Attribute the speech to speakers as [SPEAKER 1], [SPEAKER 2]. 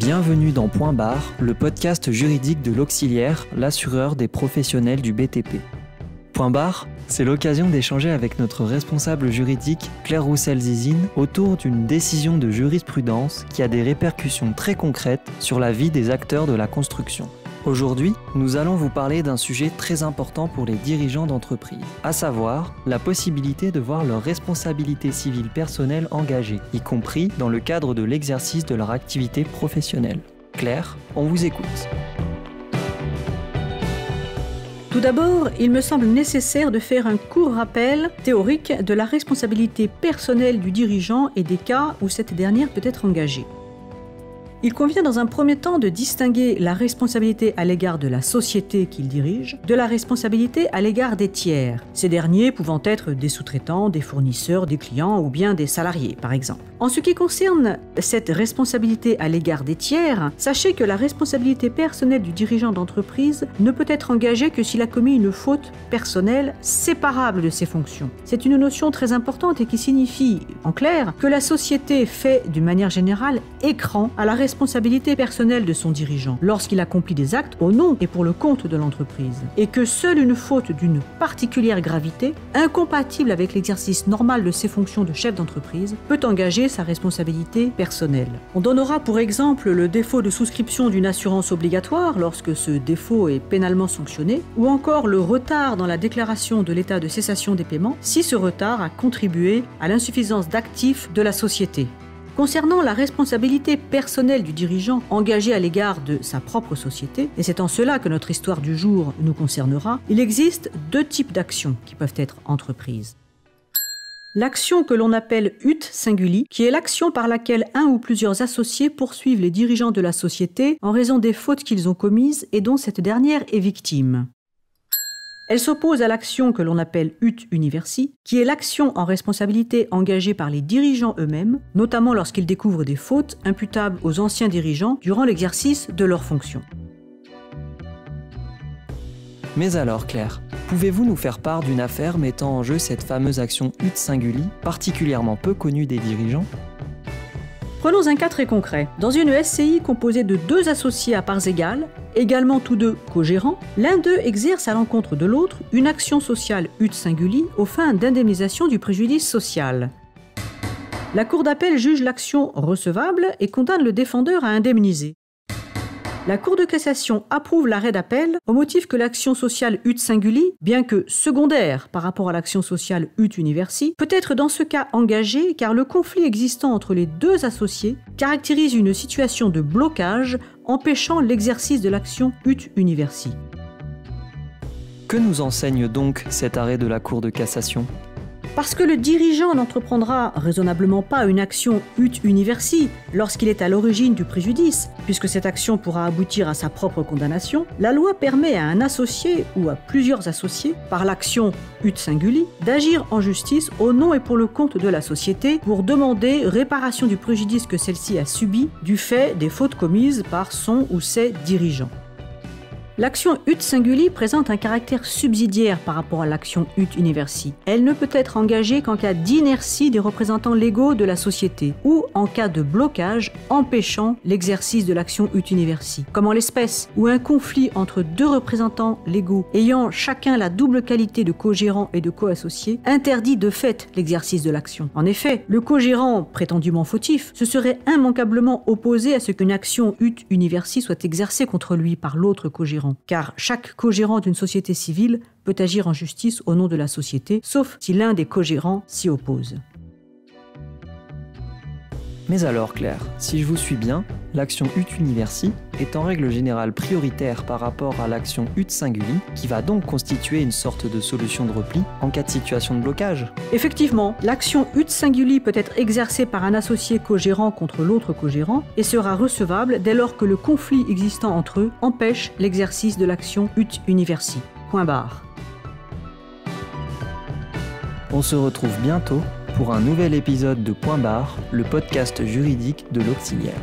[SPEAKER 1] Bienvenue dans Point Barre, le podcast juridique de l'Auxiliaire, l'assureur des professionnels du BTP. Point Barre, c'est l'occasion d'échanger avec notre responsable juridique, Claire Roussel-Zizine, autour d'une décision de jurisprudence qui a des répercussions très concrètes sur la vie des acteurs de la construction. Aujourd'hui, nous allons vous parler d'un sujet très important pour les dirigeants d'entreprise, à savoir la possibilité de voir leur responsabilité civile personnelle engagée, y compris dans le cadre de l'exercice de leur activité professionnelle. Claire, on vous écoute.
[SPEAKER 2] Tout d'abord, il me semble nécessaire de faire un court rappel théorique de la responsabilité personnelle du dirigeant et des cas où cette dernière peut être engagée. Il convient dans un premier temps de distinguer la responsabilité à l'égard de la société qu'il dirige de la responsabilité à l'égard des tiers, ces derniers pouvant être des sous-traitants, des fournisseurs, des clients ou bien des salariés par exemple. En ce qui concerne cette responsabilité à l'égard des tiers, sachez que la responsabilité personnelle du dirigeant d'entreprise ne peut être engagée que s'il a commis une faute personnelle séparable de ses fonctions. C'est une notion très importante et qui signifie, en clair, que la société fait d'une manière générale écran à la responsabilité personnelle de son dirigeant lorsqu'il accomplit des actes au nom et pour le compte de l'entreprise, et que seule une faute d'une particulière gravité, incompatible avec l'exercice normal de ses fonctions de chef d'entreprise, peut engager sa responsabilité personnelle. On donnera pour exemple le défaut de souscription d'une assurance obligatoire lorsque ce défaut est pénalement sanctionné, ou encore le retard dans la déclaration de l'état de cessation des paiements si ce retard a contribué à l'insuffisance d'actifs de la société. Concernant la responsabilité personnelle du dirigeant engagée à l'égard de sa propre société, et c'est en cela que notre histoire du jour nous concernera, il existe deux types d'actions qui peuvent être entreprises. L'action que l'on appelle ut singuli, qui est l'action par laquelle un ou plusieurs associés poursuivent les dirigeants de la société en raison des fautes qu'ils ont commises et dont cette dernière est victime. Elle s'oppose à l'action que l'on appelle ut universi, qui est l'action en responsabilité engagée par les dirigeants eux-mêmes, notamment lorsqu'ils découvrent des fautes imputables aux anciens dirigeants durant l'exercice de leurs fonctions.
[SPEAKER 1] Mais alors Claire, pouvez-vous nous faire part d'une affaire mettant en jeu cette fameuse action ut singuli, particulièrement peu connue des dirigeants ?
[SPEAKER 2] Prenons un cas très concret. Dans une SCI composée de deux associés à parts égales, également tous deux co-gérants, l'un d'eux exerce à l'encontre de l'autre une action sociale ut singuli aux fins d'indemnisation du préjudice social. La Cour d'appel juge l'action recevable et condamne le défendeur à indemniser. La Cour de cassation approuve l'arrêt d'appel au motif que l'action sociale ut singuli, bien que secondaire par rapport à l'action sociale ut universi, peut être dans ce cas engagée car le conflit existant entre les deux associés caractérise une situation de blocage empêchant l'exercice de l'action ut universi.
[SPEAKER 1] Que nous enseigne donc cet arrêt de la Cour de cassation ?
[SPEAKER 2] Parce que le dirigeant n'entreprendra raisonnablement pas une action ut universi lorsqu'il est à l'origine du préjudice, puisque cette action pourra aboutir à sa propre condamnation, la loi permet à un associé ou à plusieurs associés, par l'action ut singuli, d'agir en justice au nom et pour le compte de la société pour demander réparation du préjudice que celle-ci a subi du fait des fautes commises par son ou ses dirigeants. L'action ut singuli présente un caractère subsidiaire par rapport à l'action ut universi. Elle ne peut être engagée qu'en cas d'inertie des représentants légaux de la société ou en cas de blocage empêchant l'exercice de l'action ut universi, comme en l'espèce, où un conflit entre deux représentants légaux ayant chacun la double qualité de co-gérant et de co-associé interdit de fait l'exercice de l'action. En effet, le co-gérant prétendument fautif se serait immanquablement opposé à ce qu'une action ut universi soit exercée contre lui par l'autre co-gérant. Car chaque co-gérant d'une société civile peut agir en justice au nom de la société, sauf si l'un des co-gérants s'y oppose.
[SPEAKER 1] Mais alors Claire, si je vous suis bien, l'action ut universi est en règle générale prioritaire par rapport à l'action ut singuli, qui va donc constituer une sorte de solution de repli en cas de situation de blocage.
[SPEAKER 2] Effectivement, l'action ut singuli peut être exercée par un associé co-gérant contre l'autre co-gérant et sera recevable dès lors que le conflit existant entre eux empêche l'exercice de l'action ut universi. Point barre.
[SPEAKER 1] On se retrouve bientôt pour un nouvel épisode de Point Barre, le podcast juridique de l'Auxiliaire.